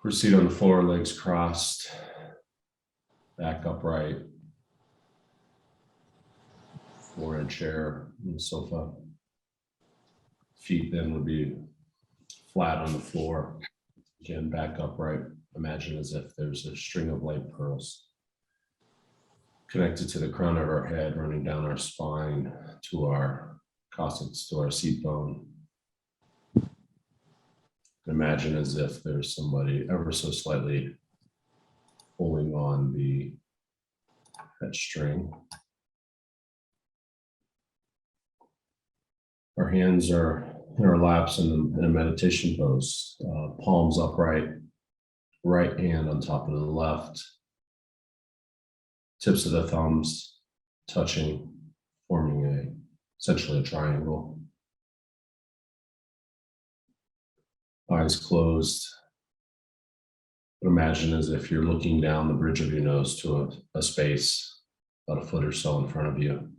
Proceed on the floor, legs crossed, back upright, or in a chair, on the sofa. Feet then would be flat on the floor. Again, back upright. Imagine as if there's a string of light pearls connected to the crown of our head, running down our spine to our coccyx, to our seat bone. Imagine as if there's somebody ever so slightly pulling on that string. Our hands are in our laps in a meditation pose, palms upright, right hand on top of the left, tips of the thumbs touching, forming essentially a triangle. Eyes closed. Imagine as if you're looking down the bridge of your nose to a space about a foot or so in front of you.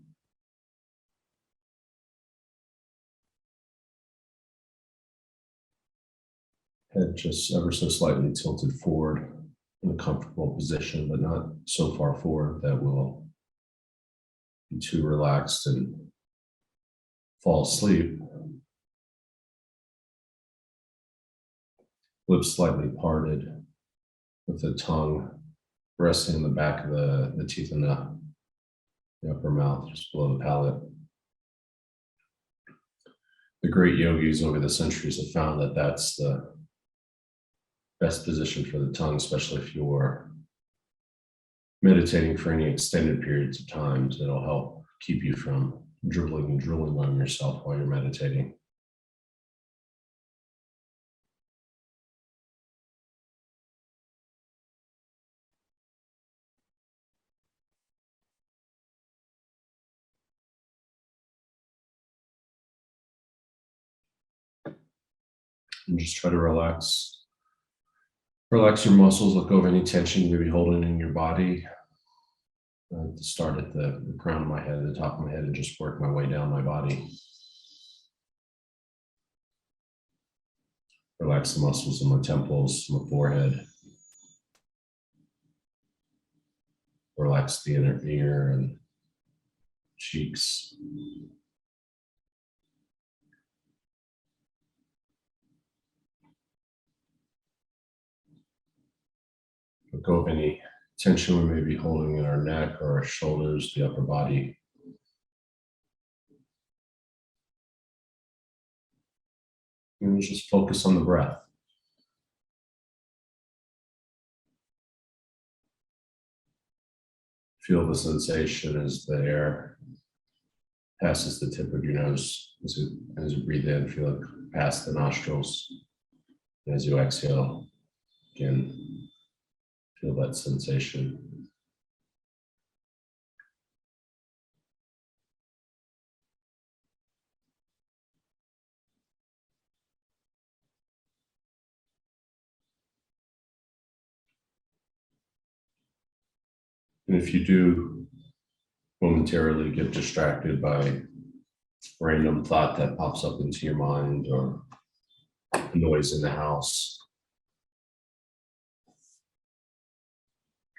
Head just ever so slightly tilted forward in a comfortable position, but not so far forward that we'll be too relaxed and fall asleep. Lips slightly parted, with the tongue resting in the back of the teeth in the upper mouth, just below the palate. The great yogis over the centuries have found that that's the best position for the tongue, especially if you're meditating for any extended periods of time. It'll help keep you from dribbling and drooling on yourself while you're meditating. And just try to relax your muscles, let go of any tension you may be holding in your body. To start at the crown of my head, at the top of my head, and just work my way down my body. Relax the muscles in my temples, my forehead. Relax the inner ear and cheeks. Let go of any tension we may be holding in our neck or our shoulders, the upper body. And just focus on the breath. Feel the sensation as the air passes the tip of your nose. As you breathe in, feel it pass the nostrils. And as you exhale, again, feel that sensation. And if you do momentarily get distracted by random thought that pops up into your mind or noise in the house,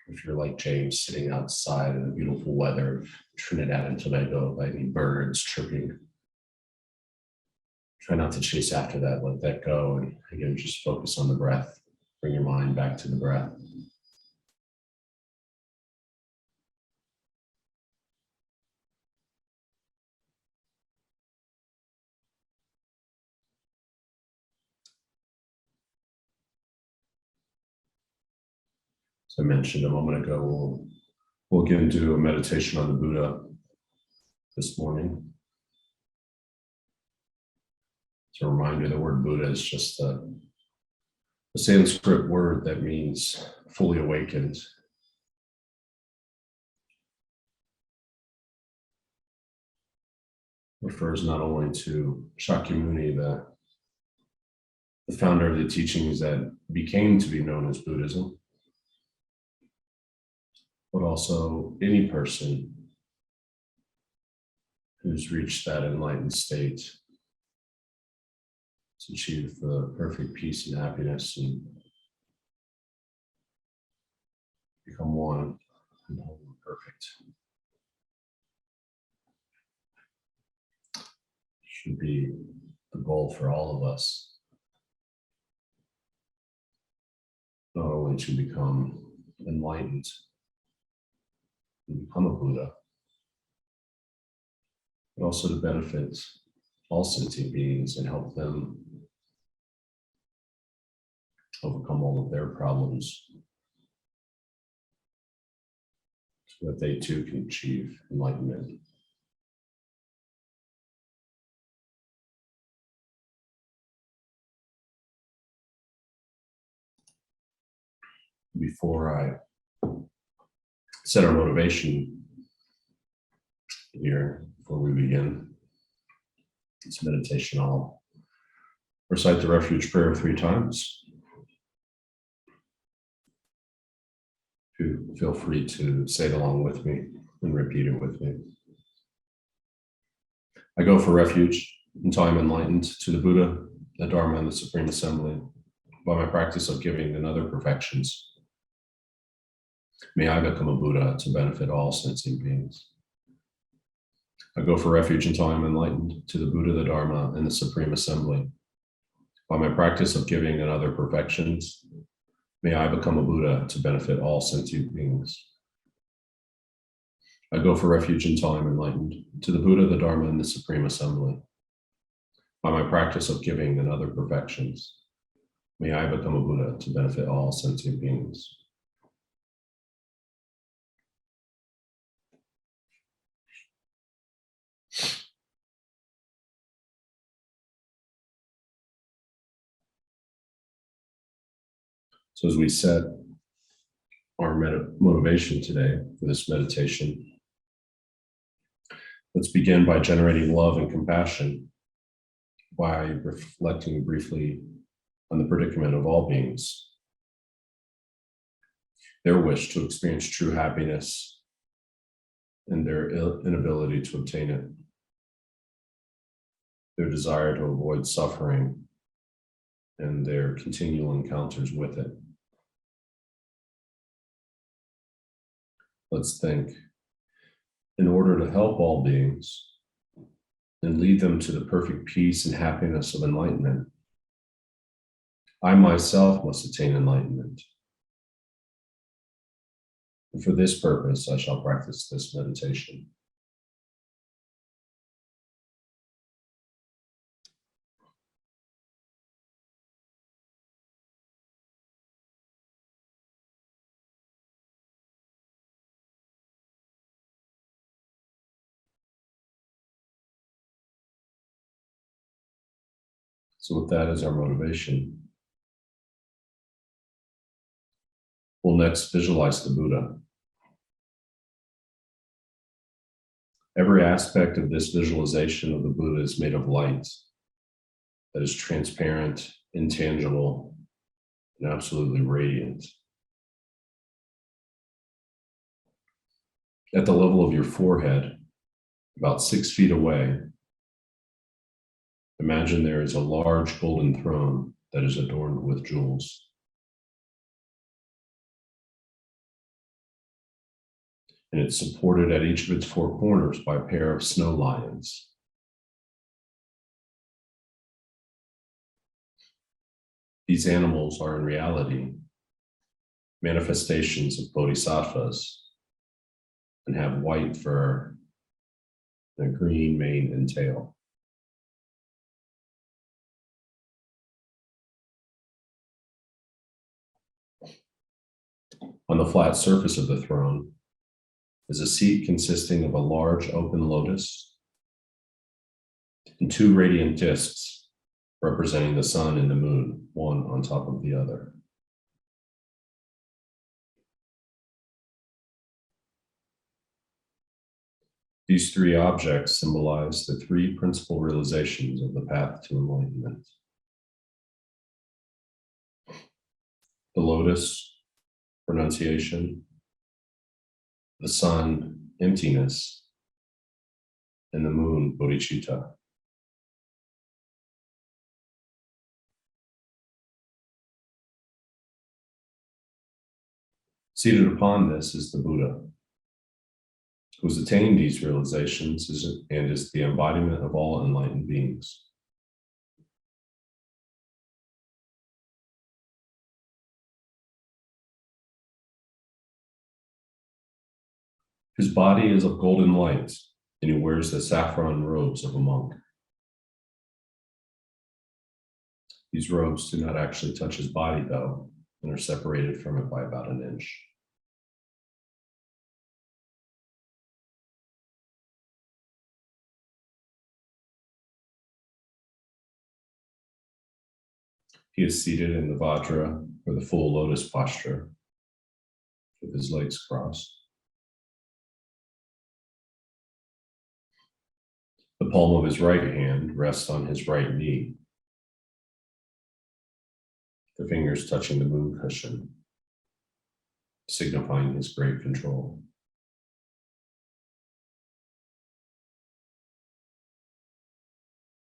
if you're like James sitting outside in the beautiful weather of Trinidad and Tobago by any birds chirping, try not to chase after that, let that go. And again, just focus on the breath. Bring your mind back to the breath. As I mentioned a moment ago, we'll get into a meditation on the Buddha this morning. As a reminder, the word Buddha is just a Sanskrit word that means fully awakened. Refers not only to Shakyamuni, the founder of the teachings that became to be known as Buddhism, but also any person who's reached that enlightened state to achieve the perfect peace and happiness and become one and whole and perfect. Should be the goal for all of us. Not only to become enlightened and become a Buddha, but also to benefit all sentient beings and help them overcome all of their problems so that they too can achieve enlightenment. Before I set our motivation here, before we begin this meditation, I'll recite the Refuge prayer 3 times. Feel free to say it along with me and repeat it with me. I go for refuge until I'm enlightened to the Buddha, the Dharma, and the Supreme Assembly by my practice of giving and other perfections. May I become a Buddha to benefit all sentient beings. I go for refuge until I'm enlightened to the Buddha, the Dharma, and the Supreme Assembly. By my practice of giving and other perfections, may I become a Buddha to benefit all sentient beings. I go for refuge until I'm enlightened to the Buddha, the Dharma, and the Supreme Assembly. By my practice of giving and other perfections, may I become a Buddha to benefit all sentient beings. So as we set our motivation today for this meditation, let's begin by generating love and compassion by reflecting briefly on the predicament of all beings, their wish to experience true happiness and their inability to obtain it, their desire to avoid suffering and their continual encounters with it. Let's think, in order to help all beings and lead them to the perfect peace and happiness of enlightenment, I myself must attain enlightenment. And for this purpose, I shall practice this meditation. So with that as our motivation, we'll next visualize the Buddha. Every aspect of this visualization of the Buddha is made of light that is transparent, intangible, and absolutely radiant. At the level of your forehead, about 6 feet away, imagine there is a large golden throne that is adorned with jewels. And it's supported at each of its 4 corners by a pair of snow lions. These animals are in reality manifestations of bodhisattvas and have white fur and a green mane and tail. On the flat surface of the throne is a seat consisting of a large open lotus and 2 radiant discs representing the sun and the moon, one on top of the other. These 3 objects symbolize the 3 principal realizations of the path to enlightenment. The lotus, renunciation, the sun, emptiness, and the moon, bodhicitta. Seated upon this is the Buddha, who has attained these realizations and is the embodiment of all enlightened beings. His body is of golden light, and he wears the saffron robes of a monk. These robes do not actually touch his body, though, and are separated from it by about an inch. He is seated in the Vajra, or the full lotus posture, with his legs crossed. The palm of his right hand rests on his right knee, the fingers touching the moon cushion, signifying his great control.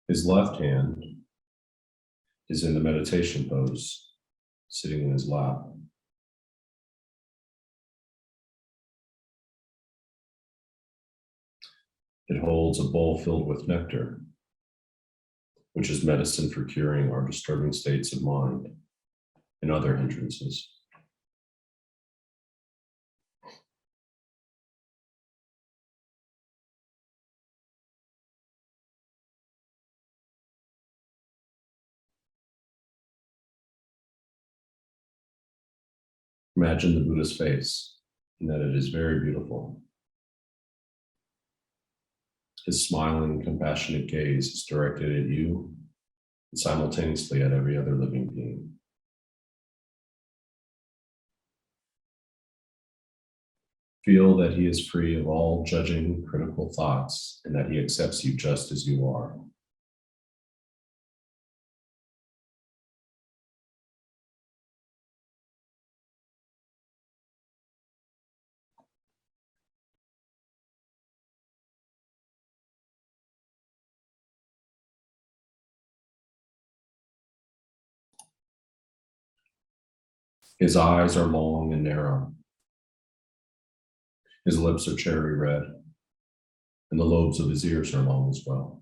His left hand is in the meditation pose, sitting in his lap. It holds a bowl filled with nectar, which is medicine for curing our disturbing states of mind and other hindrances. Imagine the Buddha's face, and that it is very beautiful. His smiling, compassionate gaze is directed at you and simultaneously at every other living being. Feel that he is free of all judging, critical thoughts, and that he accepts you just as you are. His eyes are long and narrow. His lips are cherry red, and the lobes of his ears are long as well.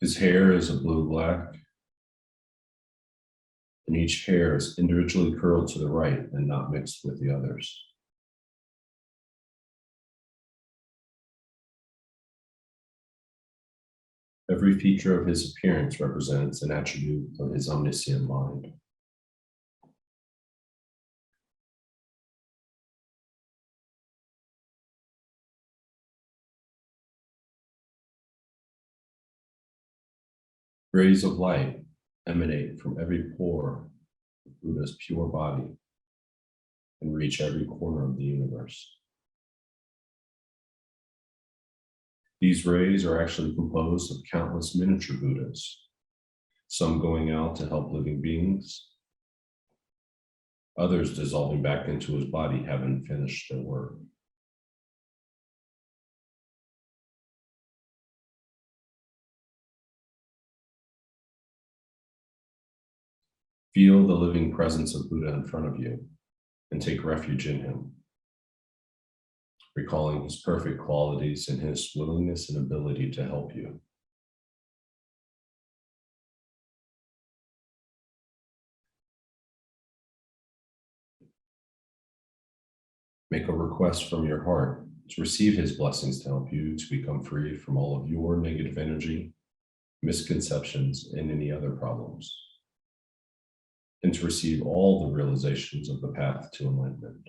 His hair is a blue-black, and each hair is individually curled to the right and not mixed with the others. Every feature of his appearance represents an attribute of his omniscient mind. Rays of light emanate from every pore of Buddha's pure body and reach every corner of the universe. These rays are actually composed of countless miniature Buddhas, some going out to help living beings, others dissolving back into his body having finished their work. Feel the living presence of Buddha in front of you and take refuge in him, recalling his perfect qualities and his willingness and ability to help you. Make a request from your heart to receive his blessings to help you to become free from all of your negative energy, misconceptions, and any other problems, and to receive all the realizations of the path to enlightenment.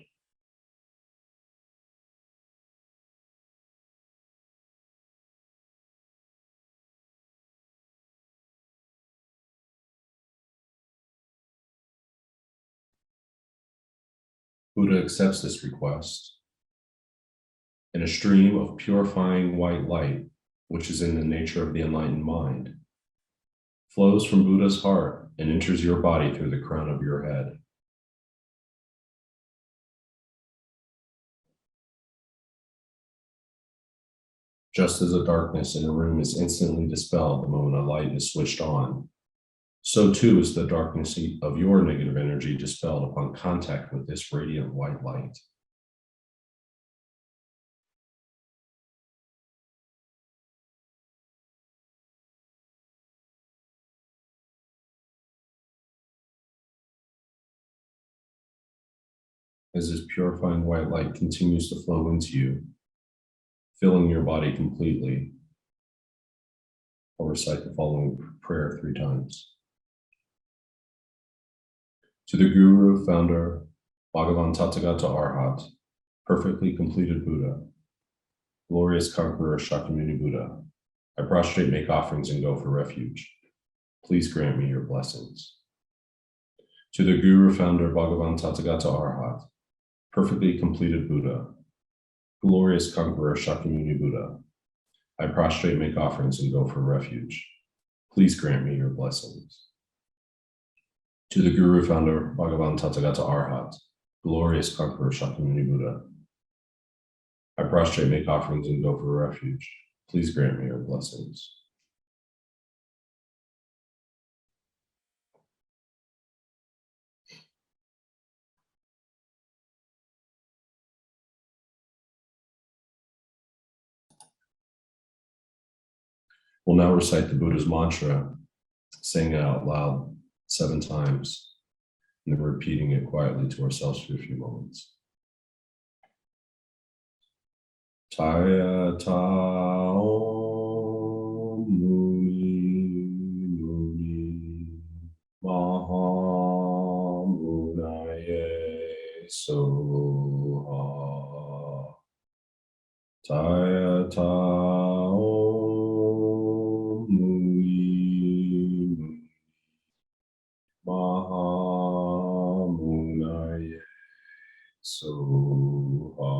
Buddha accepts this request, and a stream of purifying white light, which is in the nature of the enlightened mind, flows from Buddha's heart and enters your body through the crown of your head. Just as a darkness in a room is instantly dispelled the moment a light is switched on, So too is the darkness of your negative energy dispelled upon contact with this radiant white light. As this purifying white light continues to flow into you, filling your body completely, I'll recite the following prayer 3 times. To the Guru, Founder, Bhagavan Tathagata Arhat, perfectly completed Buddha, glorious conqueror Shakyamuni Buddha, I prostrate, make offerings, and go for refuge. Please grant me your blessings. To the Guru, Founder, Bhagavan Tathagata Arhat, perfectly completed Buddha, glorious conqueror Shakyamuni Buddha, I prostrate, make offerings, and go for refuge. Please grant me your blessings. To the Guru, Founder, Bhagavan Tathagata Arhat, glorious conqueror Shakyamuni Buddha, I prostrate, make offerings, and go for refuge. Please grant me your blessings. We'll now recite the Buddha's mantra, saying it out loud 7 times, and then repeating it quietly to ourselves for a few moments. Taya ta om muni muni maha munaye soha. Taya ta om muni muni maha munaye soha.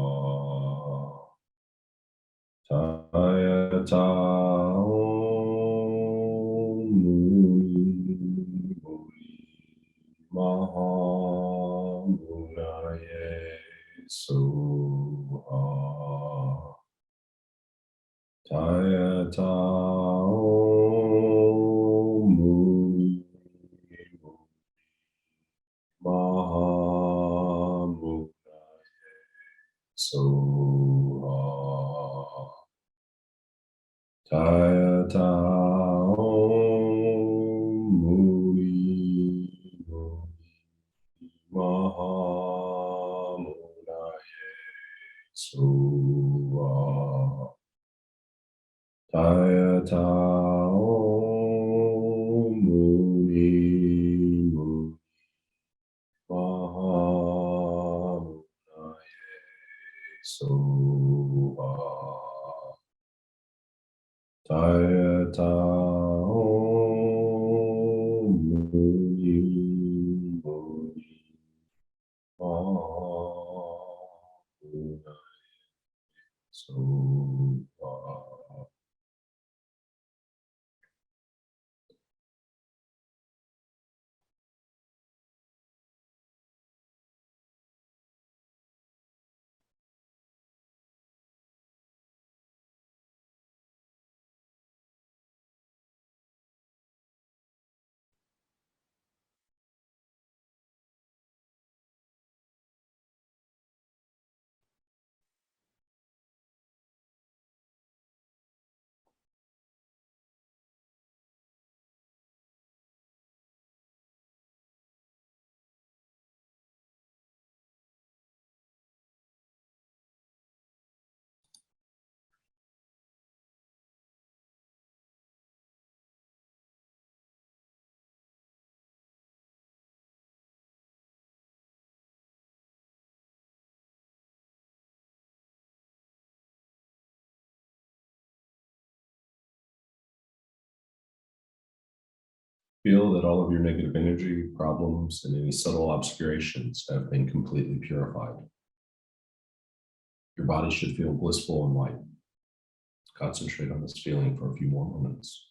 Taya ta om muni muni maha munaye soha. Taya ta om muni muni maha munaye soha. Taya ta om muni muni maha munaye soha. Taya ta om muni muni maha munaye soha. Taya ta om muni muni maha munaye soha. Feel that all of your negative energy, problems, and any subtle obscurations have been completely purified. Your body should feel blissful and light. Concentrate on this feeling for a few more moments.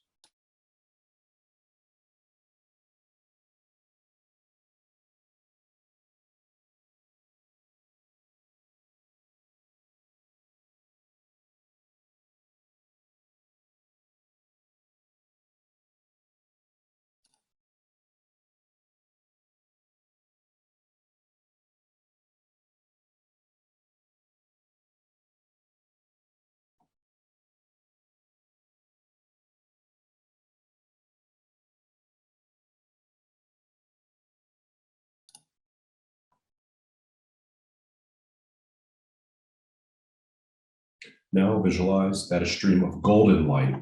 Now visualize that a stream of golden light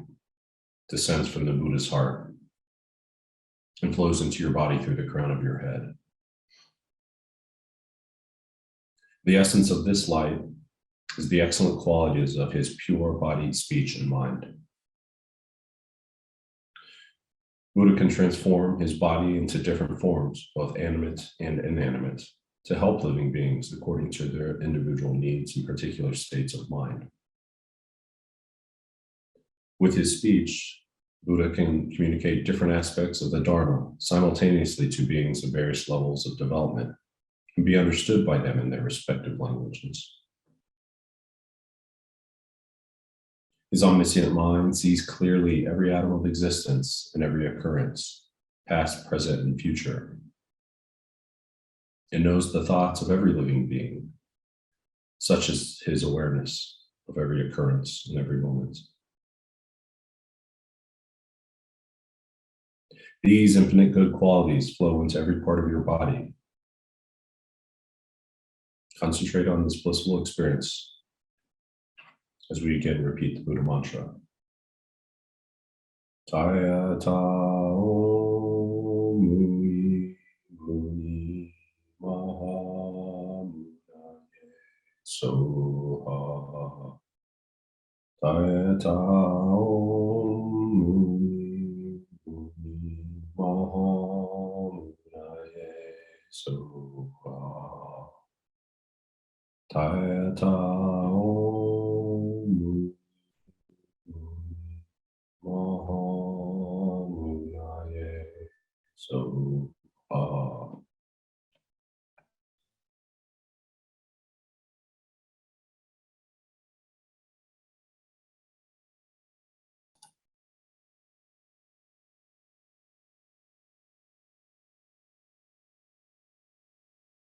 descends from the Buddha's heart and flows into your body through the crown of your head. The essence of this light is the excellent qualities of his pure-bodied speech and mind. Buddha can transform his body into different forms, both animate and inanimate, to help living beings according to their individual needs and particular states of mind. With his speech, Buddha can communicate different aspects of the Dharma simultaneously to beings of various levels of development and be understood by them in their respective languages. His omniscient mind sees clearly every atom of existence and every occurrence, past, present, and future. It knows the thoughts of every living being, such as his awareness of every occurrence in every moment. These infinite good qualities flow into every part of your body. Concentrate on this blissful experience as we again repeat the Buddha mantra. Taya tao muni muni maha munaye soha. Taya tao muni muni maha munaye soha. Taya tao muni Mahamunaye Soha.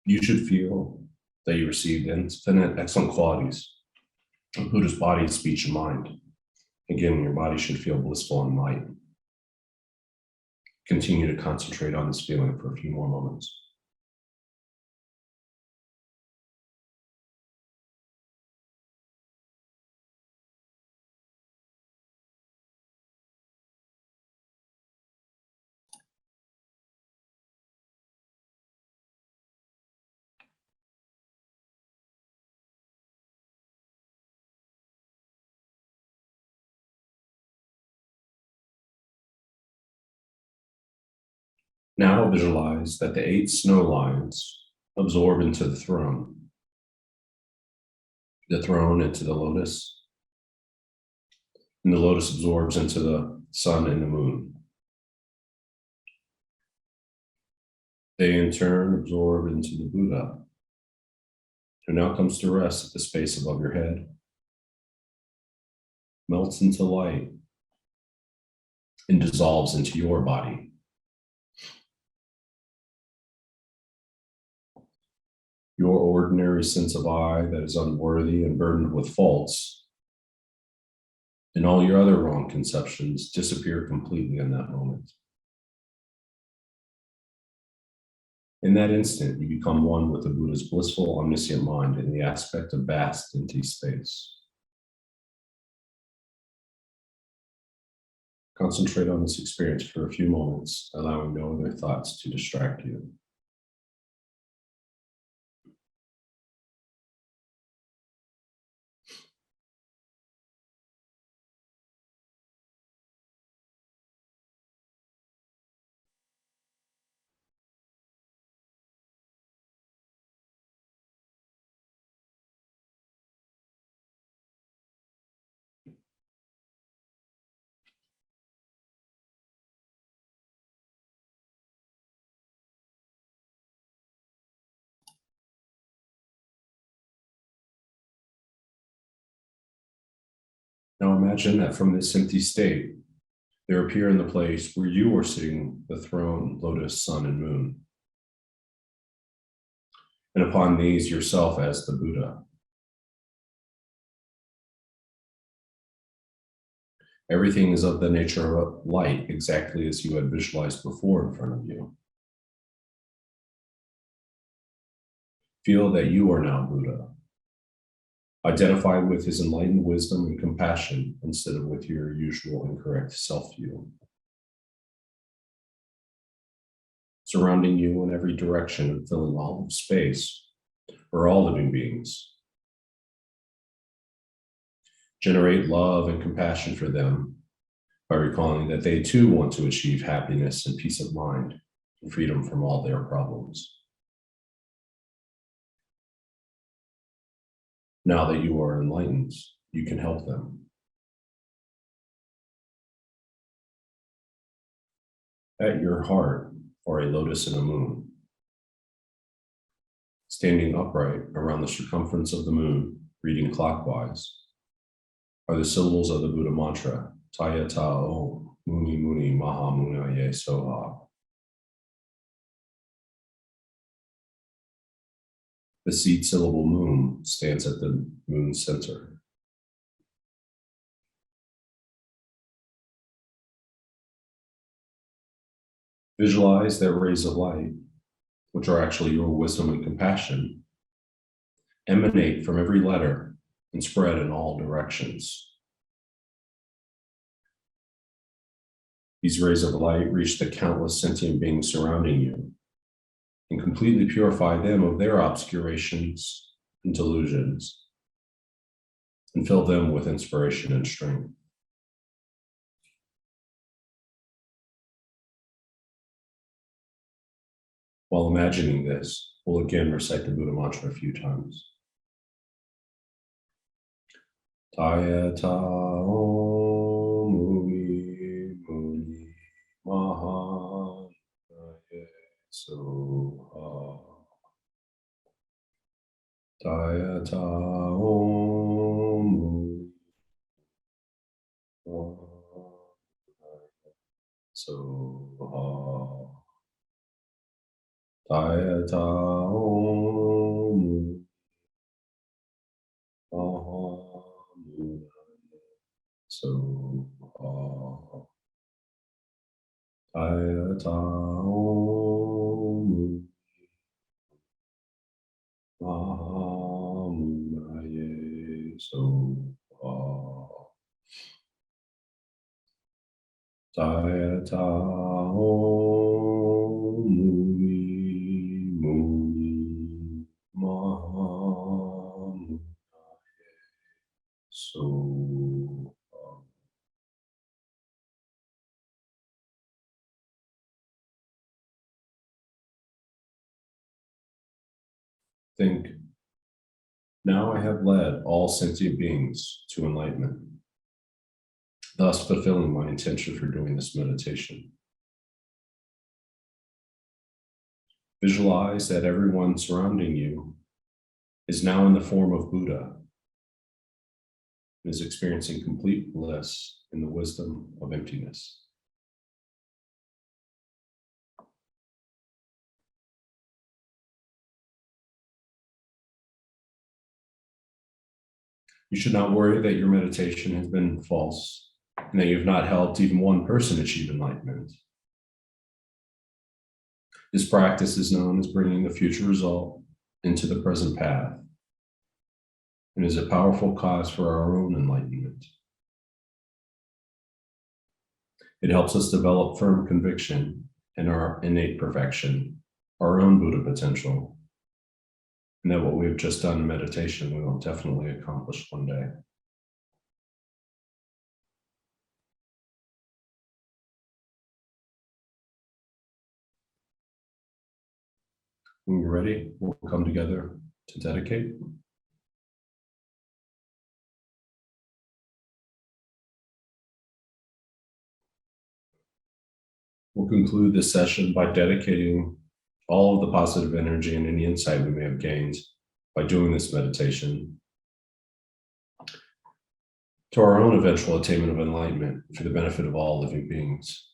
You should feel that you received infinite excellent qualities of Buddha's body, speech, and mind. Again, your body should feel blissful and light. Continue to concentrate on this feeling for a few more moments. Now visualize that the 8 snow lines absorb into the throne into the lotus, and the lotus absorbs into the sun and the moon. They in turn absorb into the Buddha, who now comes to rest at the space above your head, melts into light, and dissolves into your body. Your ordinary sense of I that is unworthy and burdened with faults, and all your other wrong conceptions disappear completely in that moment. In that instant, you become one with the Buddha's blissful, omniscient mind in the aspect of vast, empty space. Concentrate on this experience for a few moments, allowing no other thoughts to distract you. Now imagine that from this empty state, there appear in the place where you are sitting the throne, lotus, sun, and moon. And upon these yourself as the Buddha. Everything is of the nature of light, exactly as you had visualized before in front of you. Feel that you are now Buddha, Identify with his enlightened wisdom and compassion instead of with your usual incorrect self-view. Surrounding you in every direction and filling all of space for all living beings. Generate love and compassion for them by recalling that they too want to achieve happiness and peace of mind and freedom from all their problems. Now that you are enlightened, you can help them. At your heart are a lotus and a moon. Standing upright around the circumference of the moon, reading clockwise, are the syllables of the Buddha mantra, Taya Tao Muni Muni Maha Muna Ye Soha. The seed syllable moon stands at the moon's center. Visualize that rays of light, which are actually your wisdom and compassion, emanate from every letter and spread in all directions. These rays of light reach the countless sentient beings surrounding you and completely purify them of their obscurations and delusions, and fill them with inspiration and strength. While imagining this, we'll again recite the Buddha mantra a few times. Taya Tao Muni Muni Maha Soha. Taya Tao Muni Maha Soha. Taya Tao Muni Maha Soha. Taya Tao Muni Maha Soha. Taya Tao Muni Muni Maha Soha. Think, now I have led all sentient beings to enlightenment, thus fulfilling my intention for doing this meditation. Visualize that everyone surrounding you is now in the form of Buddha and is experiencing complete bliss in the wisdom of emptiness. You should not worry that your meditation has been false and that you have not helped even one person achieve enlightenment. This practice is known as bringing the future result into the present path and is a powerful cause for our own enlightenment. It helps us develop firm conviction in our innate perfection, our own Buddha potential, and that what we have just done in meditation, we will definitely accomplish one day. When you're ready, we'll come together to dedicate. We'll conclude this session by dedicating all of the positive energy and any insight we may have gained by doing this meditation to our own eventual attainment of enlightenment for the benefit of all living beings.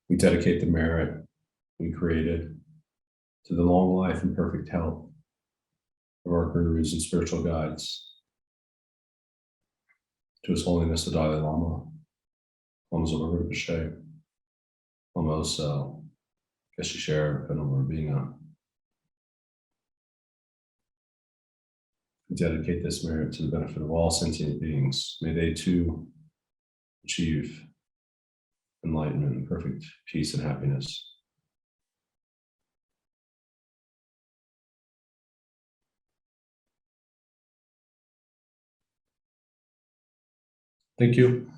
We dedicate the merit we created to the long life and perfect health of our gurus and spiritual guides, to His Holiness the Dalai Lama, Lama Zopa Rinpoche, Lama Oso, Geshe Sherab, Venerable Rabina, Dedicate this merit to the benefit of all sentient beings. May they too achieve enlightenment and perfect peace and happiness. Thank you.